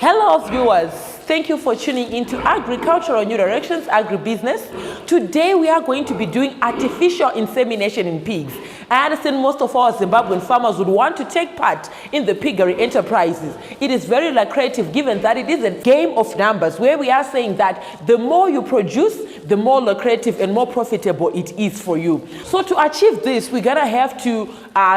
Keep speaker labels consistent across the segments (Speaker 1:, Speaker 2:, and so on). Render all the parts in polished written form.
Speaker 1: Hello viewers, thank you for tuning into Agricultural New Directions Agribusiness. Today we are going to be doing artificial insemination in pigs. I understand most of our Zimbabwean farmers would want to take part in the piggery enterprises. It is very lucrative given that it is a game of numbers where we are saying that the more you produce, the more lucrative and more profitable it is for you. So to achieve this, we're gonna have to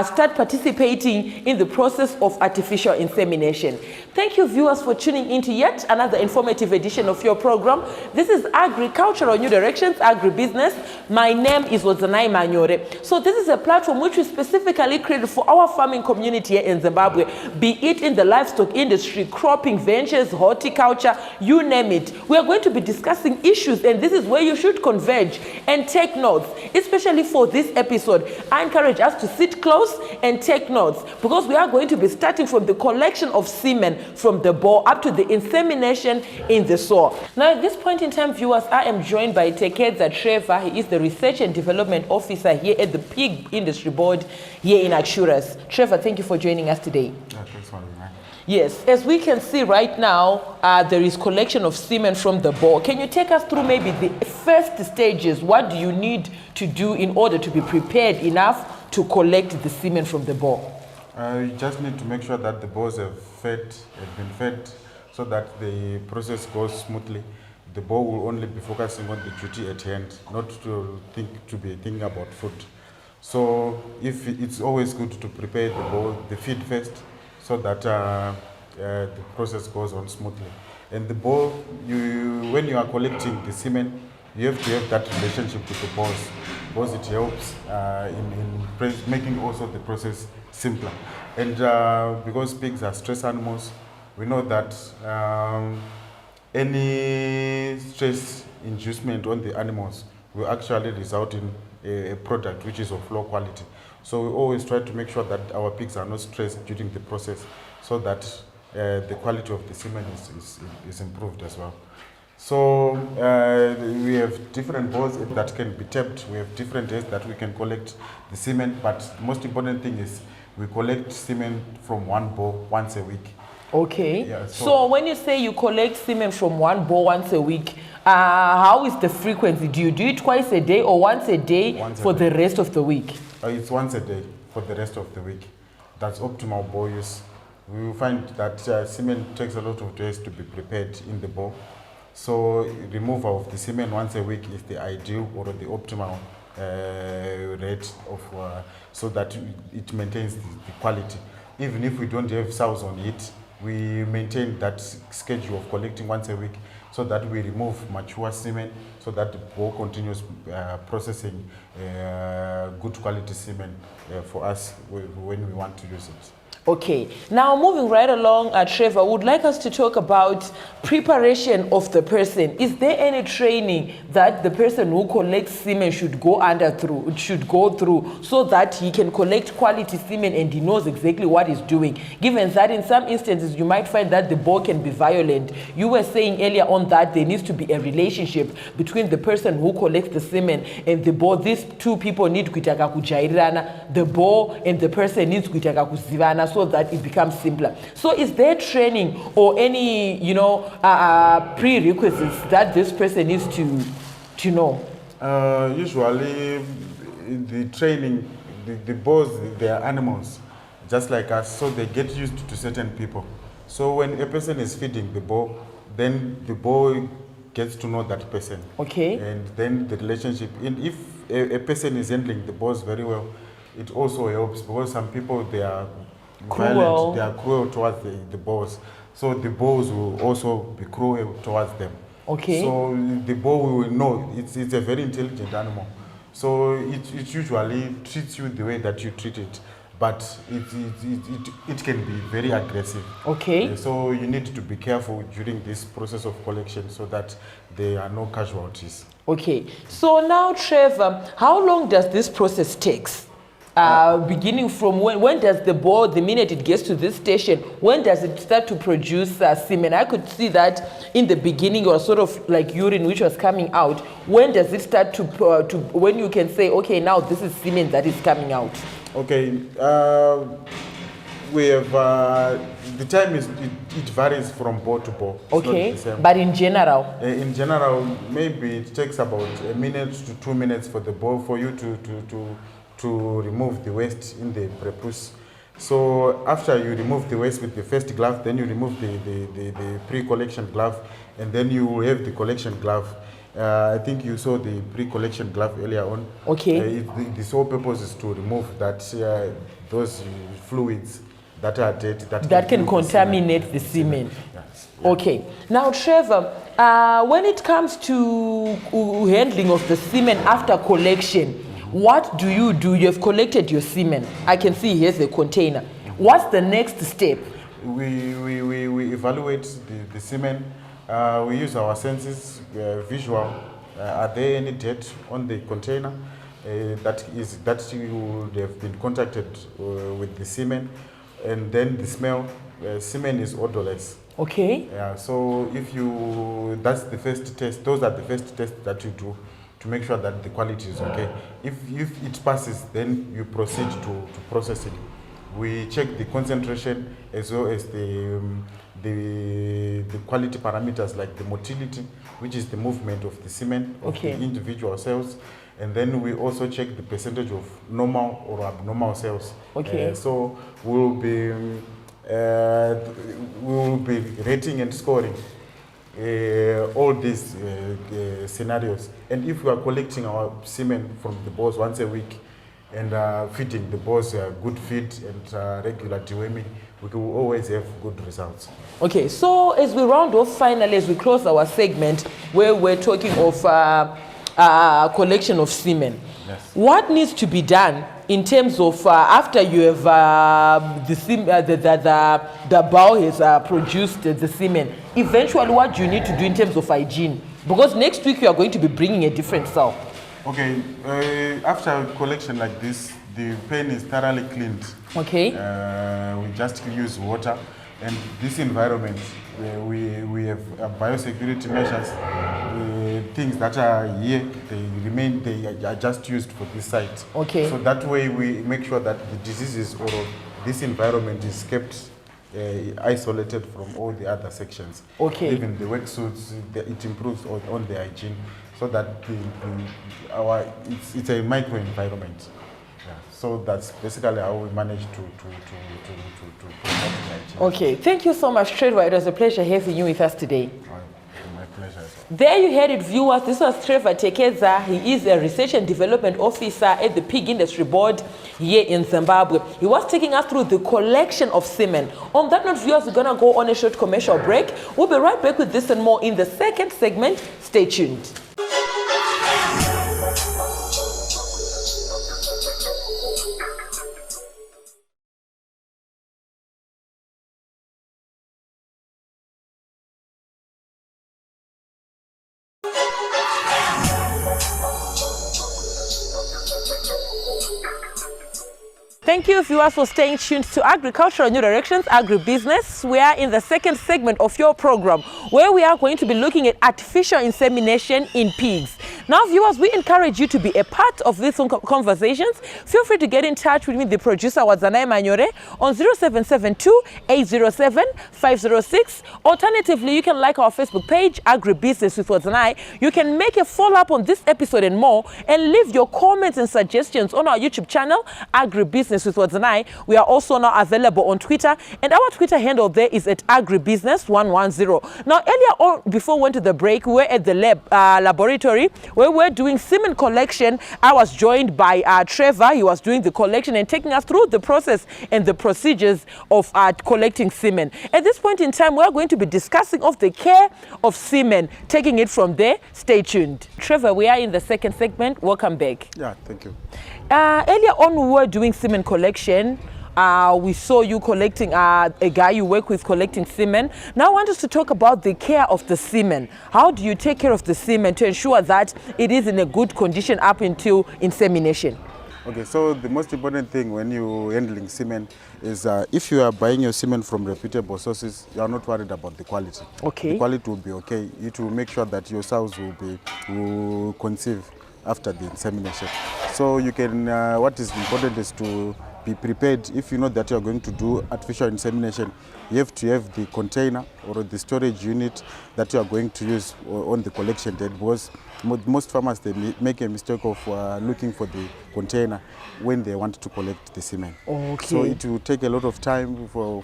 Speaker 1: start participating in the process of artificial insemination. Thank you viewers for tuning into yet another informative edition of your program. This is Agricultural New Directions Agribusiness. My name is Wadzanai Manyore. So this is a platform which we specifically created for our farming community here in Zimbabwe, be it in the livestock industry, cropping ventures, horticulture, you name it. We are going to be discussing issues, and this is where you should converge and take notes, especially for this episode. I encourage us to sit close and take notes because we are going to be starting from the collection of semen from the bore up to the insemination in the soil. Now at this point in time, viewers, I am joined by Tekedza Trevor. He is the Research and Development Officer here at the Pig Industry Board here in Axuras. Trevor, thank you for joining us today.
Speaker 2: Thanks for having me.
Speaker 1: Yes, as we can see right now, there is collection of semen from the bore. Can you take us through maybe the first stages? What do you need to do in order to be prepared enough to collect the semen from the bore?
Speaker 2: You just need to make sure that the bores have been fed so that the process goes smoothly. The bore will only be focusing on the duty at hand, not to be thinking about food. So it's always good to prepare the feed first so that the process goes on smoothly. And the bore, when you are collecting the semen, you have to have that relationship with the bores because it helps in making also the process simpler. And because pigs are stress animals, we know that any stress inducement on the animals will actually result in a product which is of low quality. So we always try to make sure that our pigs are not stressed during the process so that the quality of the semen is improved as well. So we have different bores that can be tapped. We have different days that we can collect the semen, but the most important thing is we collect semen from one bore once a week.
Speaker 1: Okay. Yeah, so when you say you collect semen from one bore once a week, how is the frequency? Do you do it twice a day or once a day for the rest of the week?
Speaker 2: It's once a day for the rest of the week. That's optimal bore use. We will find that semen takes a lot of days to be prepared in the bore. So removal of the semen once a week is the ideal or the optimal rate of so that it maintains the quality. Even if we don't have sows on it, we maintain that schedule of collecting once a week so that we remove mature semen so that the bore continues processing good quality semen for us when we want to use it.
Speaker 1: Okay, now moving right along, Trevor, would like us to talk about preparation of the person. Is there any training that the person who collects semen should go through so that he can collect quality semen and he knows exactly what he's doing? Given that in some instances you might find that the bore can be violent. You were saying earlier on that there needs to be a relationship between the person who collects the semen and the bore. These two people need kuitaka kujairirana. The bore and the person needs kuitaka kuzivana, so that it becomes simpler. So is there training or any, prerequisites that this person needs to know?
Speaker 2: Usually the training, the bores, they are animals, just like us, so they get used to certain people. So when a person is feeding the bore, then the bore gets to know that person.
Speaker 1: Okay.
Speaker 2: And then the relationship, and if a person is handling the bores very well, it also helps because some people, they are violent, they are cruel towards the bores. So the bores will also be cruel towards them.
Speaker 1: Okay.
Speaker 2: So the boar will know it's a very intelligent animal. So it usually treats you the way that you treat it, but it can be very aggressive.
Speaker 1: Okay.
Speaker 2: So you need to be careful during this process of collection so that there are no casualties.
Speaker 1: Okay. So now, Trevor, how long does this process take? Beginning from when does the bore, the minute it gets to this station, when does it start to produce semen? I could see that in the beginning or sort of like urine which was coming out. When does it start to when you can say, okay, now this is semen that is coming out?
Speaker 2: Okay, we have the time it varies from boar to boar. It's
Speaker 1: Okay,
Speaker 2: not the same.
Speaker 1: but in general?
Speaker 2: In general, maybe it takes about a minute to 2 minutes for the boar for you to remove the waste in the prepuce. So after you remove the waste with the first glove, then you remove the pre-collection glove, and then you have the collection glove. I think you saw the pre-collection glove earlier on.
Speaker 1: Okay.
Speaker 2: The sole purpose is to remove that those fluids that are dirty
Speaker 1: that can contaminate the semen.
Speaker 2: Yes.
Speaker 1: Okay. Now, Trevor, when it comes to handling of the semen after collection, what do? You have collected your semen. I can see here's the container. What's the next step?
Speaker 2: We evaluate the semen. We use our senses, visual. Are there any dirt on the container that you would have been contacted with the semen? And then the smell. Semen is odorless.
Speaker 1: Okay.
Speaker 2: Yeah. So that's the first test. Those are the first tests that you do to make sure that the quality is okay. If it passes, then you proceed to process it. We check the concentration as well as the quality parameters like the motility, which is the movement of the semen of the individual cells, and then we also check the percentage of normal or abnormal cells.
Speaker 1: Okay.
Speaker 2: So we'll be rating and scoring all these scenarios. And if we are collecting our semen from the boars once a week and feeding the boars good feed and regular deworming, we will always have good results.
Speaker 1: Okay, so as we round off finally, as we close our segment where we're talking of collection of semen,
Speaker 2: yes.
Speaker 1: What needs to be done in terms of after you have the bow has produced the semen? Eventually, what do you need to do in terms of hygiene? Because next week you are going to be bringing a different cell.
Speaker 2: Okay, after collection like this, the pen is thoroughly cleaned.
Speaker 1: Okay.
Speaker 2: We just use water, and this environment, we have biosecurity measures. Things that are here, they are just used for this site.
Speaker 1: Okay.
Speaker 2: So that way we make sure that the diseases or this environment is kept isolated from all the other sections.
Speaker 1: Okay.
Speaker 2: Even the wetsuits, it improves on the hygiene, so that it's a micro environment. Yeah. So that's basically how we manage to promote the hygiene.
Speaker 1: Okay, thank you so much, Trevor. It was a pleasure having you with us today.
Speaker 2: My pleasure as well.
Speaker 1: There you heard it, viewers. This was Trevor Tekeza. He is a Research and Development Officer at the Pig Industry Board here in Zimbabwe. He was taking us through the collection of semen. On that note, viewers, we're going to go on a short commercial break. We'll be right back with this and more in the second segment. Stay tuned. Thank you, viewers, for staying tuned to Agricultural New Directions, Agribusiness. We are in the second segment of your program, where we are going to be looking at artificial insemination in pigs. Now, viewers, we encourage you to be a part of these conversations. Feel free to get in touch with me, the producer, Wadzanai Manyore, on 0772-807-506. Alternatively, you can like our Facebook page, Agribusiness with Wadzanai. You can make a follow-up on this episode and more, and leave your comments and suggestions on our YouTube channel, Agribusiness with Wadzanai. We are also now available on Twitter, and our Twitter handle there is at Agribusiness110. Now, earlier on, before we went to the break, we were at the laboratory where we're doing semen collection. I was joined by Trevor. He was doing the collection and taking us through the process and the procedures of collecting semen. At this point in time, we're going to be discussing of the care of semen. Taking it from there, stay tuned. Trevor, we are in the second segment. Welcome back.
Speaker 2: Yeah, thank you.
Speaker 1: Earlier on, we were doing semen collection. We saw you collecting, a guy you work with collecting semen. Now I want us to talk about the care of the semen. How do you take care of the semen to ensure that it is in a good condition up until insemination?
Speaker 2: Okay, so the most important thing when you're handling semen is if you are buying your semen from reputable sources, you are not worried about the quality.
Speaker 1: Okay.
Speaker 2: The quality will be okay. It will make sure that your sows will conceive after the insemination. So you can, what is important is to be prepared. If you know that you are going to do artificial insemination, you have to have the container or the storage unit that you are going to use on the collection date, because most farmers, they make a mistake of looking for the container when they want to collect the semen.
Speaker 1: Okay.
Speaker 2: So it will take a lot of time for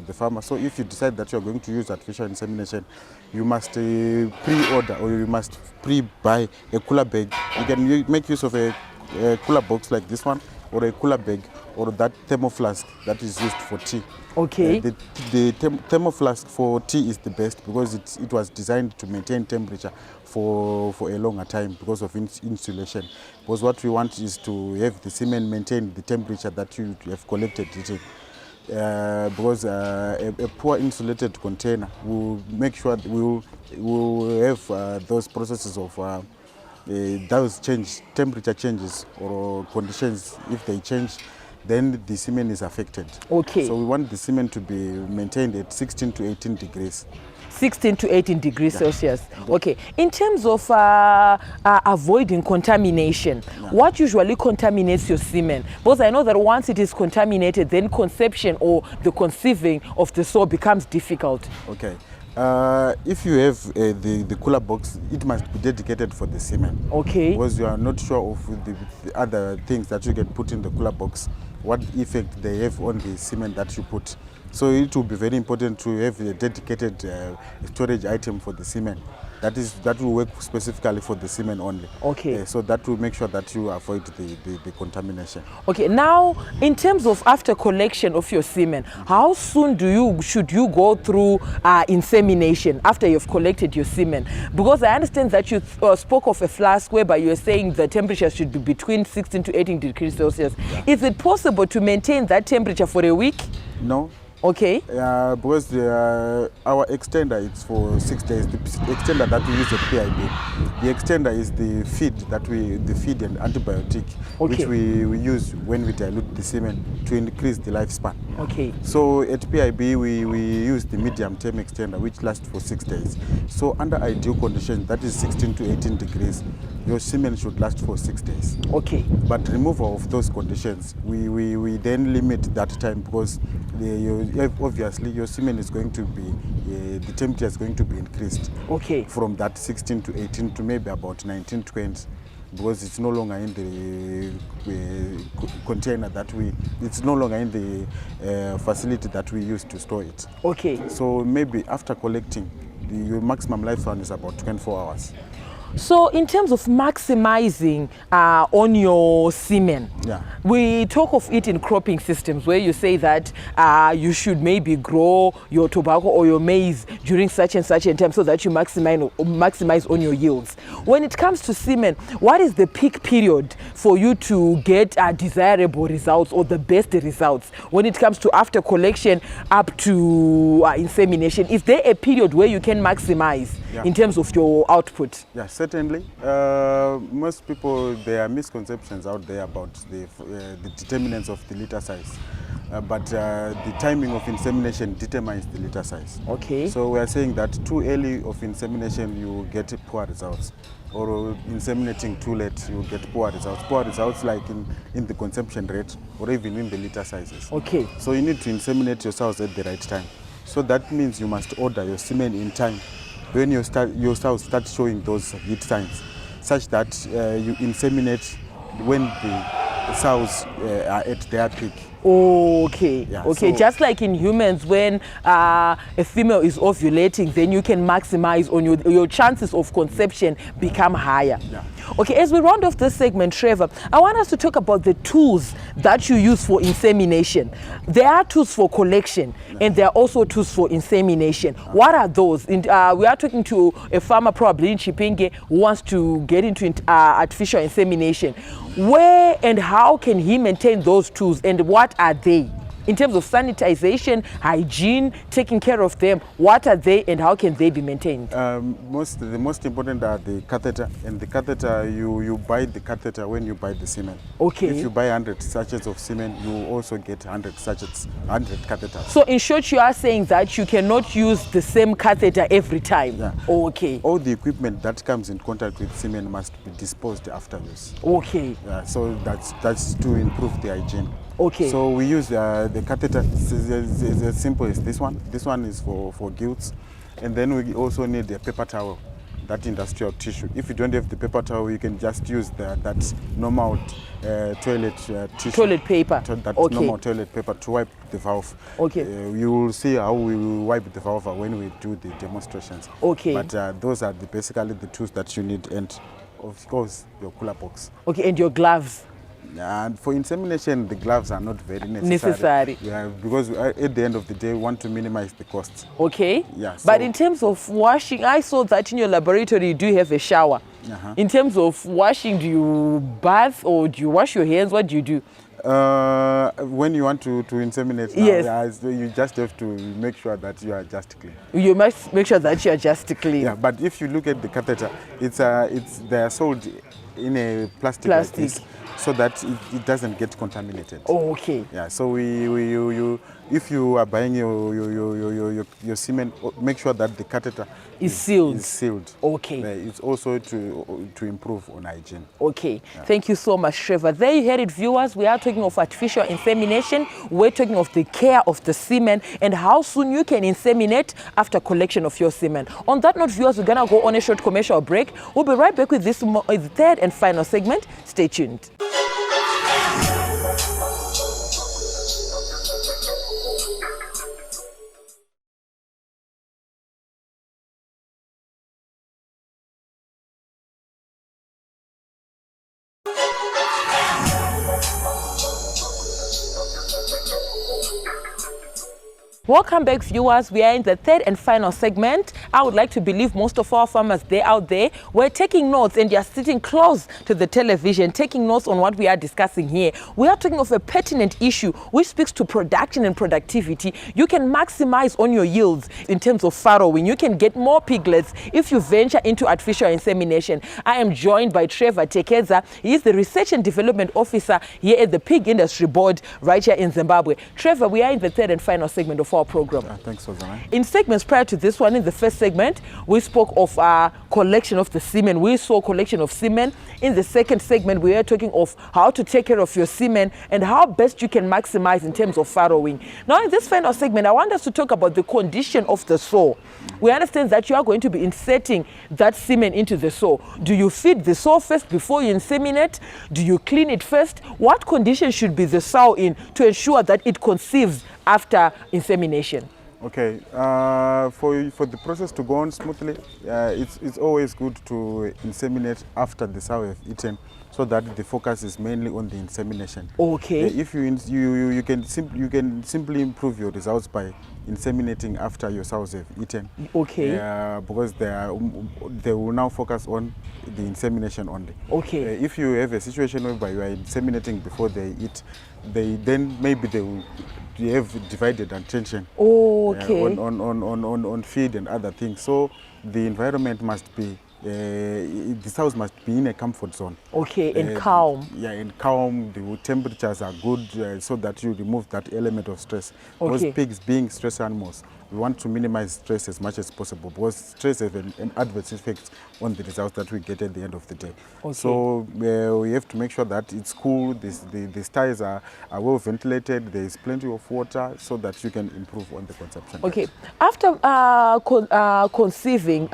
Speaker 2: the farmer. So if you decide that you are going to use artificial insemination, you must pre-order, or you must pre-buy a cooler bag. You can make use of a cooler box like this one, or a cooler bag, or that thermoflask that is used for tea.
Speaker 1: Okay.
Speaker 2: The thermoflask for tea is the best, because it was designed to maintain temperature for a longer time because of insulation. Because what we want is to have the semen maintain the temperature that you have collected it in. Because a poor insulated container will make sure that we will have those processes of those temperature changes or conditions. If they change, then the semen is affected.
Speaker 1: Okay.
Speaker 2: So we want the semen to be maintained at 16 to 18 degrees.
Speaker 1: 16 to 18 degrees Celsius. Okay. In terms of avoiding contamination, what usually contaminates your semen? Because I know that once it is contaminated, then conception or the conceiving of the soul becomes difficult.
Speaker 2: Okay. If you have the cooler box, it must be dedicated for the semen.
Speaker 1: Okay.
Speaker 2: Because you are not sure of the other things that you can put in the cooler box, what effect they have on the semen that you put. So it will be very important to have a dedicated storage item for the semen. That will work specifically for the semen only.
Speaker 1: Okay.
Speaker 2: So that will make sure that you avoid the contamination.
Speaker 1: Okay. Now, in terms of after collection of your semen, how soon should you go through insemination after you've collected your semen? Because I understand that you spoke of a flask whereby you're saying the temperature should be between 16 to 18 degrees Celsius. Yeah. Is it possible to maintain that temperature for a week?
Speaker 2: No.
Speaker 1: Okay.
Speaker 2: Because our extender is for 6 days. The extender that we use at PIB, the extender is the feed and antibiotic,
Speaker 1: okay,
Speaker 2: which we use when we dilute the semen to increase the lifespan.
Speaker 1: Okay.
Speaker 2: So at PIB we use the medium term extender, which lasts for 6 days. So under ideal conditions, that is 16 to 18 degrees, your semen should last for 6 days.
Speaker 1: Okay.
Speaker 2: But removal of those conditions, we then limit that time, because obviously your semen is going to be, the temperature is going to be increased.
Speaker 1: Okay.
Speaker 2: From that 16 to 18 to maybe about 19, 20, because it's no longer in the container it's no longer in the facility that we use to store it.
Speaker 1: Okay.
Speaker 2: So maybe after collecting, your maximum lifespan is about 24 hours.
Speaker 1: So in terms of maximizing on your semen,
Speaker 2: yeah,
Speaker 1: we talk of it in cropping systems, where you say that you should maybe grow your tobacco or your maize during such and such a time so that you maximize on your yields. When it comes to semen, what is the peak period for you to get desirable results or the best results when it comes to after collection up to insemination? Is there a period where you can maximize in terms of your output?
Speaker 2: Yeah, certainly. Most people, there are misconceptions out there about the determinants of the litter size. But the timing of insemination determines the litter size.
Speaker 1: Okay.
Speaker 2: So we are saying that too early of insemination, you get poor results. Or inseminating too late, you get poor results. Poor results like in the consumption rate or even in the litter sizes.
Speaker 1: Okay.
Speaker 2: So you need to inseminate your cells at the right time. So that means you must order your semen in time when your cells start showing those heat signs, such that you inseminate when the cells are at their peak.
Speaker 1: Okay.
Speaker 2: Yeah,
Speaker 1: okay.
Speaker 2: So
Speaker 1: just like in humans, when a female is ovulating, then you can maximize on your chances of conception become higher.
Speaker 2: Yeah.
Speaker 1: Okay, as we round off this segment, Trevor, I want us to talk about the tools that you use for insemination. There are tools for collection, and there are also tools for insemination. What are those? We are talking to a farmer probably in Chipinge who wants to get into artificial insemination. Where and how can he maintain those tools, and what are they? In terms of sanitization, hygiene, taking care of them, what are they and how can they be maintained? The
Speaker 2: most important are the catheter, and the catheter, you buy the catheter when you buy the semen.
Speaker 1: Okay.
Speaker 2: If you buy 100 sachets of semen, you also get 100 sachets, 100 catheters.
Speaker 1: So in short, you are saying that you cannot use the same catheter every time?
Speaker 2: Yeah.
Speaker 1: Okay.
Speaker 2: All the equipment that comes in contact with semen must be disposed after use.
Speaker 1: Okay.
Speaker 2: Yeah, so that's to improve the hygiene.
Speaker 1: Okay.
Speaker 2: So we use the catheter. It's as simple as this one. This one is for gilts. And then we also need a paper towel, that industrial tissue. If you don't have the paper towel, you can just use that normal toilet tissue.
Speaker 1: Toilet paper.
Speaker 2: That
Speaker 1: okay.
Speaker 2: normal toilet paper to wipe the valve.
Speaker 1: Okay.
Speaker 2: You will see how we will wipe the valve when we do the demonstrations.
Speaker 1: Okay.
Speaker 2: But those are basically the tools that you need, and of course your cooler box.
Speaker 1: Okay, and your gloves.
Speaker 2: And for insemination, the gloves are not very necessary. Yeah, because at the end of the day, we want to minimize the costs.
Speaker 1: Okay.
Speaker 2: Yeah.
Speaker 1: But in terms of washing, I saw that in your laboratory you do have a shower. In terms of washing, do you bath or do you wash your hands? What do you do?
Speaker 2: When you want to inseminate,
Speaker 1: yes.
Speaker 2: You just have to make sure that you are just clean.
Speaker 1: You must make sure that you are just clean.
Speaker 2: Yeah, but if you look at the catheter, they are sold in a plastic. Like this, so that it doesn't get contaminated.
Speaker 1: Oh, okay.
Speaker 2: Yeah, so if you are buying your semen, make sure that the catheter
Speaker 1: is sealed. Okay.
Speaker 2: It's also to improve on hygiene.
Speaker 1: Okay. Yeah. Thank you so much, Trevor. There you heard it, viewers. We are talking of artificial insemination. We're talking of the care of the semen and how soon you can inseminate after collection of your semen. On that note, viewers, we're going to go on a short commercial break. We'll be right back with this third and final segment. Stay tuned. Welcome back, viewers. We are in the third and final segment. I would like to believe most of our farmers out there were taking notes, and they are sitting close to the television, taking notes on what we are discussing here. We are talking of a pertinent issue which speaks to production and productivity. You can maximize on your yields in terms of farrowing. You can get more piglets if you venture into artificial insemination. I am joined by Trevor Tekeza. He is the Research and Development Officer here at the Pig Industry Board right here in Zimbabwe. Trevor, we are in the third and final segment of our program.
Speaker 2: Thanks, Wadzanai.
Speaker 1: In segments prior to this one, in the first segment, we spoke of collection of the semen. We saw collection of semen. In the second segment, we are talking of how to take care of your semen and how best you can maximize in terms of farrowing. Now, in this final segment, I want us to talk about the condition of the sow. We understand that you are going to be inserting that semen into the sow. Do you feed the sow first before you inseminate? Do you clean it first? What condition should be the sow in to ensure that it conceives after insemination?
Speaker 2: Okay, for the process to go on smoothly, it's always good to inseminate after the sow have eaten, so that the focus is mainly on the insemination.
Speaker 1: Okay.
Speaker 2: If you can simply improve your results by inseminating after your sows have eaten.
Speaker 1: Okay.
Speaker 2: Because they will now focus on the insemination only.
Speaker 1: Okay.
Speaker 2: If you have a situation whereby you are inseminating before they eat, then maybe they will have divided attention.
Speaker 1: Okay.
Speaker 2: On feed and other things. So the environment must be, the sows must be in a comfort zone.
Speaker 1: Okay, and calm.
Speaker 2: Yeah, and calm. The temperatures are good, so that you remove that element of stress.
Speaker 1: Okay.
Speaker 2: Because pigs being stress animals, we want to minimize stress as much as possible, because stress has an adverse effect on the results that we get at the end of the day.
Speaker 1: Okay.
Speaker 2: So we have to make sure that it's cool, the sties are well ventilated, there is plenty of water, so that you can improve on the consumption.
Speaker 1: Okay. After conceiving,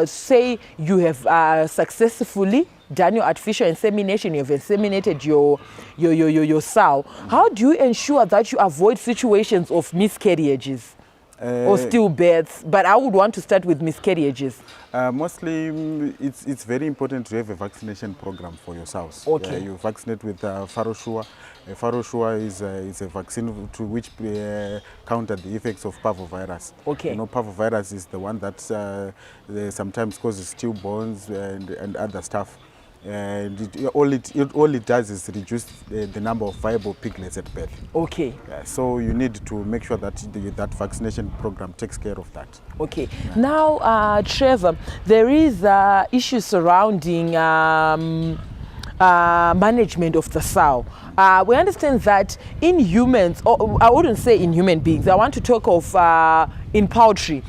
Speaker 1: say you have successfully done your artificial insemination, you've inseminated your sow, how do you ensure that you avoid situations of miscarriages? Or stillbirths, but I would want to start with miscarriages.
Speaker 2: Mostly, it's very important to have a vaccination program for your sows.
Speaker 1: Okay.
Speaker 2: You vaccinate with farosure. Farosure is a vaccine to which counter the effects of parvovirus.
Speaker 1: Okay.
Speaker 2: You know, parvovirus is the one that sometimes causes stillborns and other stuff. And all it does is reduce the number of viable piglets at birth.
Speaker 1: Okay.
Speaker 2: So you need to make sure that that vaccination program takes care of that.
Speaker 1: Okay. Yeah. Now, Trevor, there is issues surrounding management of the sow. We understand that in humans, or I wouldn't say in human beings, I want to talk of in poultry,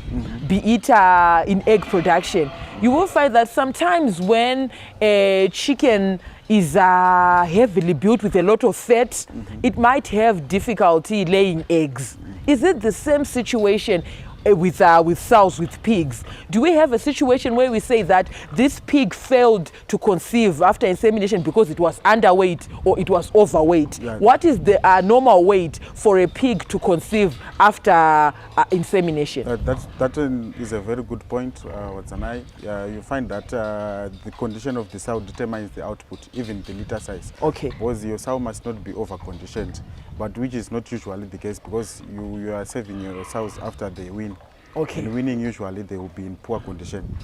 Speaker 1: be it in egg production. You will find that sometimes when a chicken is heavily built with a lot of fat, it might have difficulty laying eggs. Is it the same situation with sows, with pigs? Do we have a situation where we say that this pig failed to conceive after insemination because it was underweight or it was overweight?
Speaker 2: Yeah.
Speaker 1: What is the normal weight for a pig to conceive after insemination?
Speaker 2: That is a very good point, Wadzanai. You find that the condition of the sow determines the output, even the litter size.
Speaker 1: Okay.
Speaker 2: Because your sow must not be over-conditioned, but which is not usually the case, because you are saving your sows after they wean.
Speaker 1: Okay.
Speaker 2: In weaning, usually they will be in poor condition.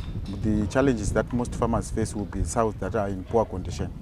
Speaker 2: The challenges that most farmers face will be sows that are in poor condition.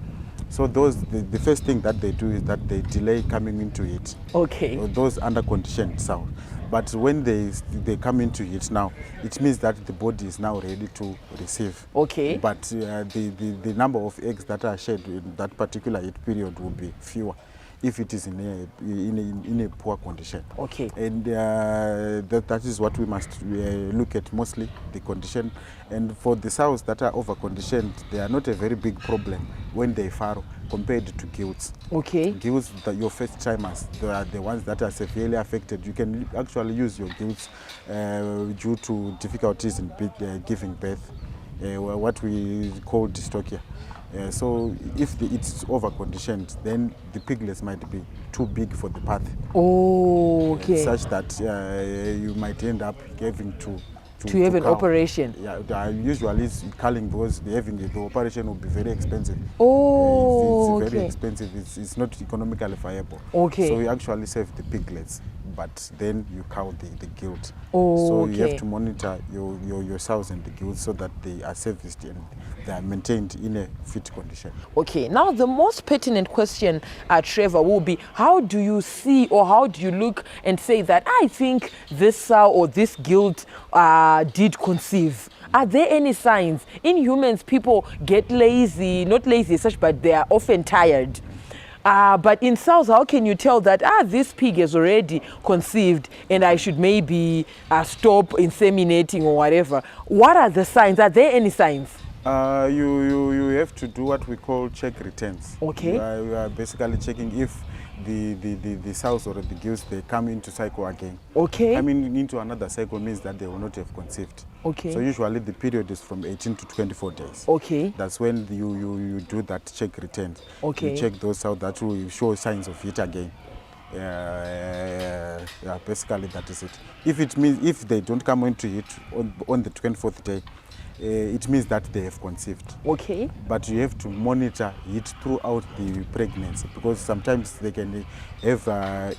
Speaker 2: So the first thing that they do is that they delay coming into heat.
Speaker 1: Okay.
Speaker 2: Those under-conditioned sows. But when they come into heat now, it means that the body is now ready to receive.
Speaker 1: Okay.
Speaker 2: But the number of eggs that are shed in that particular heat period will be fewer if it is in a poor condition.
Speaker 1: Okay.
Speaker 2: And that is what we must look at mostly, the condition. And for the sows that are over-conditioned, they are not a very big problem when they farrow compared to gilts.
Speaker 1: Okay.
Speaker 2: Gilts, your first timers, they are the ones that are severely affected. You can actually use your gilts due to difficulties in giving birth, what we call dystocia. So if it's over-conditioned, then the piglets might be too big for the path.
Speaker 1: Oh, okay.
Speaker 2: Such that you might end up having to
Speaker 1: have an
Speaker 2: cull.
Speaker 1: operation.
Speaker 2: Yeah, usually it's culling, because the operation will be very expensive.
Speaker 1: Oh,
Speaker 2: it's very
Speaker 1: okay.
Speaker 2: expensive. It's not economically viable.
Speaker 1: Okay.
Speaker 2: So you actually save the piglets, but then you cull the gilt.
Speaker 1: Oh,
Speaker 2: so
Speaker 1: okay.
Speaker 2: you have to monitor your sows and the gilts so that they are serviced and they are maintained in a fit condition.
Speaker 1: Okay, now the most pertinent question, Trevor, will be, how do you see, or how do you look and say that I think this sow or this gilt did conceive? Are there any signs? In humans, people get lazy, not lazy as such, but they are often tired. But in sows, how can you tell that this pig has already conceived and I should maybe stop inseminating or whatever? What are the signs? Are there any signs?
Speaker 2: You have to do what we call check returns.
Speaker 1: Okay.
Speaker 2: You are basically checking if the sows or the gilts, they come into cycle again.
Speaker 1: Okay.
Speaker 2: Coming into another cycle means that they will not have conceived.
Speaker 1: Okay.
Speaker 2: So usually the period is from 18 to 24 days.
Speaker 1: Okay.
Speaker 2: That's when you do that check returns.
Speaker 1: Okay.
Speaker 2: You check those out that will show signs of it again. Basically that is it. If they don't come into it on the 24th day, it means that they have conceived.
Speaker 1: Okay.
Speaker 2: But you have to monitor it throughout the pregnancy, because sometimes they can have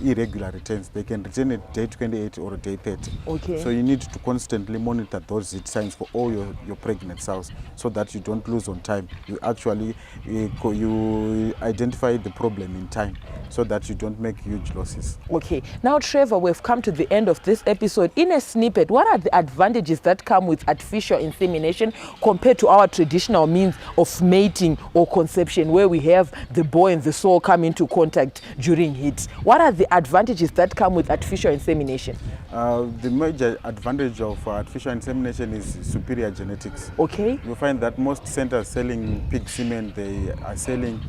Speaker 2: irregular returns. They can return at day 28 or day 30.
Speaker 1: Okay.
Speaker 2: So you need to constantly monitor those heat signs for all your pregnant sows, so that you don't lose on time. You actually you identify the problem in time, so that you don't make huge losses.
Speaker 1: Okay. Now, Trevor, we've come to the end of this episode. In a snippet, what are the advantages that come with artificial insemination compared to our traditional means of mating or conception, where we have the boy and the sow come into contact during heat? What are the advantages that come with artificial insemination?
Speaker 2: The major advantage of artificial insemination is superior genetics.
Speaker 1: Okay.
Speaker 2: You find that most centers selling pig semen, they are selling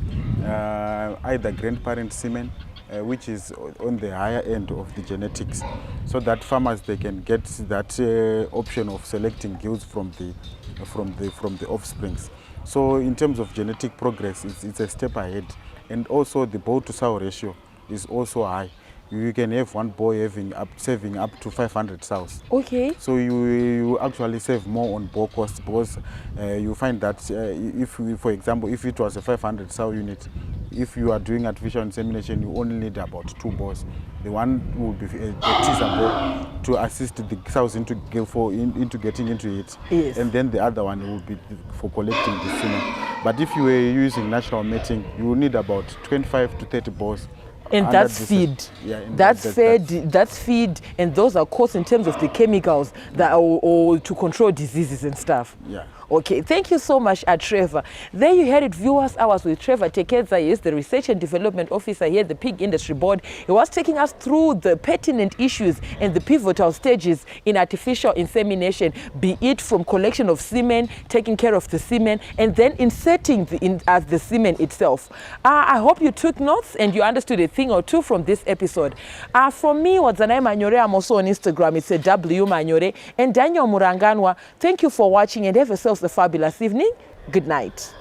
Speaker 2: either grandparent semen, which is on the higher end of the genetics, so that farmers, they can get that option of selecting gilts from the offsprings. So in terms of genetic progress, it's a step ahead, and also the bow to sow ratio is also high. You can have one boy saving up to 500 sows.
Speaker 1: Okay.
Speaker 2: So you actually save more on boar costs, because you find that for example, if it was a 500 sow unit, if you are doing artificial insemination, you only need about 2 boars. The one will be a teaser boar to assist the sows into getting into it.
Speaker 1: Yes.
Speaker 2: And then the other one will be for collecting the semen. But if you were using natural mating, you will need about 25 to 30 boars.
Speaker 1: And that's feed.
Speaker 2: Yeah,
Speaker 1: that's feed, and those are costs in terms of the chemicals that or to control diseases and stuff.
Speaker 2: Yeah.
Speaker 1: Okay, thank you so much, Trevor. There you heard it, viewers. I was with Trevor Tekeza. He is the Research and Development Officer here at the Pig Industry Board. He was taking us through the pertinent issues and the pivotal stages in artificial insemination, be it from collection of semen, taking care of the semen, and then inserting the semen itself. I hope you took notes and you understood a thing or two from this episode. From me, Wadzanai Manyore, I'm also on Instagram. It's a W Manyore. And Daniel Muranganwa, thank you for watching and have yourselves a fabulous evening. Good night.